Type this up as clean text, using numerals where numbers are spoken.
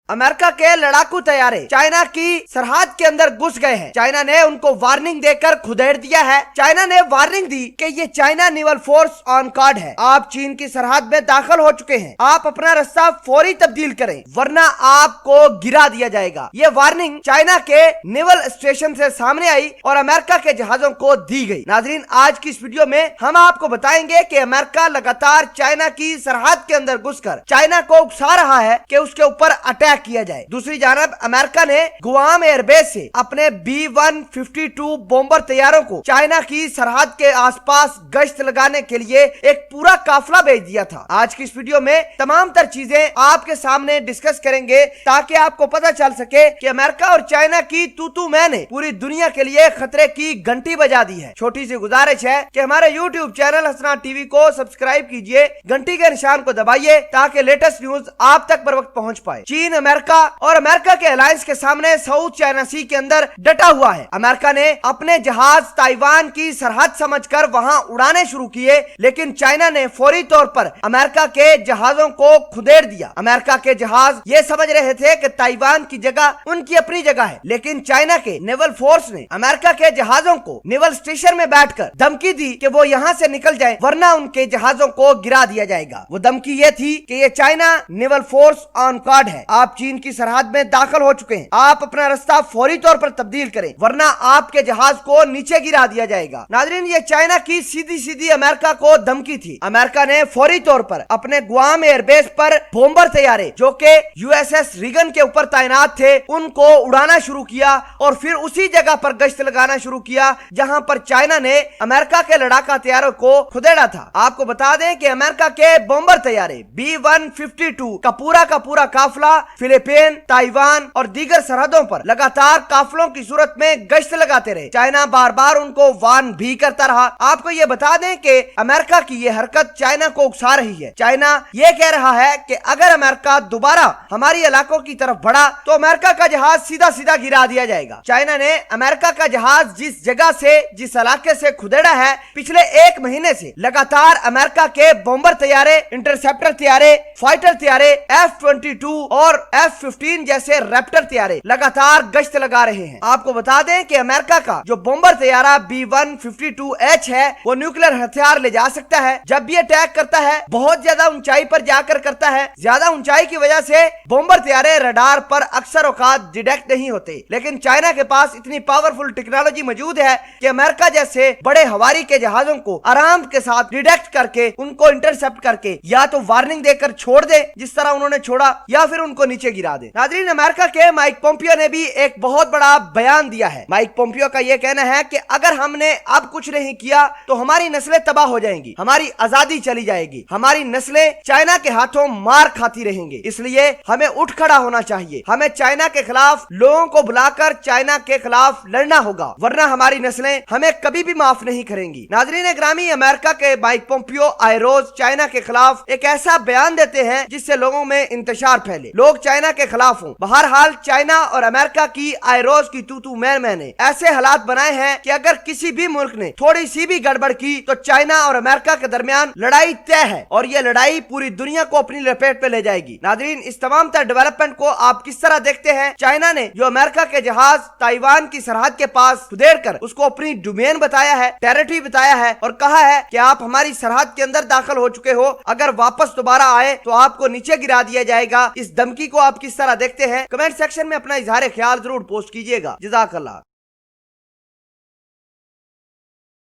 America के लड़ाकू तैयारे चाइना की सरहद के अंदर घुस गए हैं। चाइना ने उनको वार्निंग देकर खुदेड़ दिया है। चाइना ने वार्निंग दी कि ये China naval force on card है, आप चीन की सरहद में दाखिल हो चुके हैं, आप अपना रास्ता फौरी तब्दील करें वरना आपको गिरा दिया जाएगा। ये वार्निंग चाइना के नेवल स्टेशन से सामने आई और अमेरिका के जहाजों को दी गई। नाजरीन, आज की इस वीडियो में हम आपको बताएंगे कि अमेरिका लगातार चाइना की सरहद के अंदर घुसकर चाइना को उकसा रहा है कि उसके ऊपर अटैक किया जाए। दूसरी जानब अमेरिका ने गुआम एयरबेस से अपने B-152 बॉम्बर तैयारों को चाइना की सरहद के आसपास गश्त लगाने के लिए एक पूरा काफिला भेज दिया था। आज की इस वीडियो में तमाम तर चीजें आपके सामने डिस्कस करेंगे ताकि आपको पता चल सके कि अमेरिका और चाइना की तू मैंने पूरी दुनिया के लिए खतरे की घंटी बजा दी है। छोटी सी गुजारिश है कि हमारे YouTube चैनल हसनात टीवी को सब्सक्राइब कीजिए, घंटी के निशान को दबाइए ताकि लेटेस्ट न्यूज आप तक बर वक्त पहुंच पाए। चीन अमेरिका और अमेरिका के अलायंस के सामने साउथ चाइना सी के अंदर डटा हुआ है। अमेरिका ने अपने जहाज ताइवान की सरहद समझकर वहां उड़ाने शुरू किए, लेकिन चाइना ने फौरी तौर पर अमेरिका के जहाजों को खुदेड़ दिया। अमेरिका के जहाज ये समझ रहे थे कि ताइवान की जगह उनकी अपनी जगह है, लेकिन चाइना के नेवल फोर्स ने अमेरिका के जहाजों को नेवल स्टेशन में बैठकर धमकी दी कि वो यहाँ से निकल जाए वरना उनके जहाजों को गिरा दिया जाएगा। वो धमकी ये थी कि ये China naval force on card है, आप चीन की सरहद में दाखिल हो चुके हैं, आप अपना रास्ता फौरी तौर पर तब्दील करें वरना आपके जहाज को नीचे गिरा दिया जाएगा। नाजरीन, ये चाइना की सीधी अमेरिका को धमकी थी। अमेरिका ने फौरी तौर पर अपने गुआम एयरबेस पर बॉम्बर तैयारे जो कि USS रीगन के ऊपर तैनात थे उनको उड़ाना शुरू किया और फिर उसी जगह पर गश्त लगाना शुरू किया जहां पर चाइना ने अमेरिका के लड़ाका तैयारों को खुदेड़ा था। आपको बता दें कि अमेरिका के बॉम्बर तैयारे B-152 का पूरा काफिला फिलीपीन, ताइवान और दीगर सरहदों पर लगातार काफिलों की सूरत में गश्त लगाते रहे। चाइना बार बार उनको वार्न भी करता रहा। आपको ये बता दें कि अमेरिका की ये हरकत चाइना को उकसा रही है। चाइना ये कह रहा है कि अगर अमेरिका दोबारा हमारी इलाकों की तरफ बढ़ा तो अमेरिका का जहाज सीधा गिरा दिया जाएगा। चाइना ने अमेरिका का जहाज जिस जगह से जिस इलाके से खुदेड़ा है, पिछले एक महीने से लगातार अमेरिका के बॉम्बर तैयारे, इंटरसेप्टर तैयारे, फाइटर तैयारे, F-22 और F-15 जैसे रैप्टर तैयारे लगातार गश्त लगा रहे हैं। आपको बता दें कि अमेरिका का जो बॉम्बर तैयारा B-152H है वो न्यूक्लियर हथियार ले जा सकता है। जब भी अटैक करता है बहुत ज्यादा ऊंचाई पर जाकर करता है। ज्यादा ऊंचाई की वजह से बॉम्बर तैयारे रडार पर अक्सर औकात डिटेक्ट नहीं होते, लेकिन चाइना के पास इतनी पावरफुल टेक्नोलॉजी मौजूद है कि अमेरिका जैसे बड़े हवारी के जहाजों को आराम के साथ डिटेक्ट करके उनको इंटरसेप्ट करके या तो वार्निंग देकर छोड़ दे जिस तरह उन्होंने छोड़ा, या फिर उनको नीचे गिरा दे। नाज़रीन, अमेरिका के माइक पोम्पियो ने भी एक बहुत बड़ा बयान दिया है। माइक पोम्पियो का यह कहना है कि अगर हमने अब कुछ नहीं किया तो हमारी नस्लें तबाह हो जाएंगी, हमारी आजादी चली जाएगी, हमारी नस्लें चाइना के हाथों मार खाती रहेंगी। इसलिए हमें उठ खड़ा होना चाहिए, हमें चाइना के खिलाफ लोगों को बुलाकर चाइना के खिलाफ लड़ना होगा वरना हमारी नस्लें हमें कभी भी माफ नहीं करेंगी। नाज़रीन ग्रामी, अमेरिका के माइक पोम्पियो आए रोज चाइना के खिलाफ एक ऐसा बयान देते हैं जिससे लोगों में इंतशार फैले, लोग चाइना के खिलाफ हों। बहरहाल चाइना और अमेरिका की आए रोज की तू मैं ऐसे हालात बनाए हैं कि अगर किसी भी मुल्क ने थोड़ी सी भी गड़बड़ की तो चाइना और अमेरिका के दरमियान लड़ाई तय है और ये लड़ाई पूरी दुनिया को अपनी लपेट पे ले जाएगी। नाज़रीन, इस तमाम तरह डेवलपमेंट को आप किस तरह देखते हैं? चाइना ने जो अमेरिका के जहाज ताइवान की सरहद के पास खुदेड़ कर उसको अपनी डोमेन बताया है, टेरिटरी बताया है और कहा है कि आप हमारी सरहद के अंदर दाखिल हो चुके हो, अगर वापस दोबारा आए तो आपको नीचे गिरा दिया जाएगा। इस धमकी को आप किस तरह देखते हैं? कमेंट सेक्शन में अपना इजहार ख्याल जरूर पोस्ट कीजिएगा। जज़ाकल्लाह।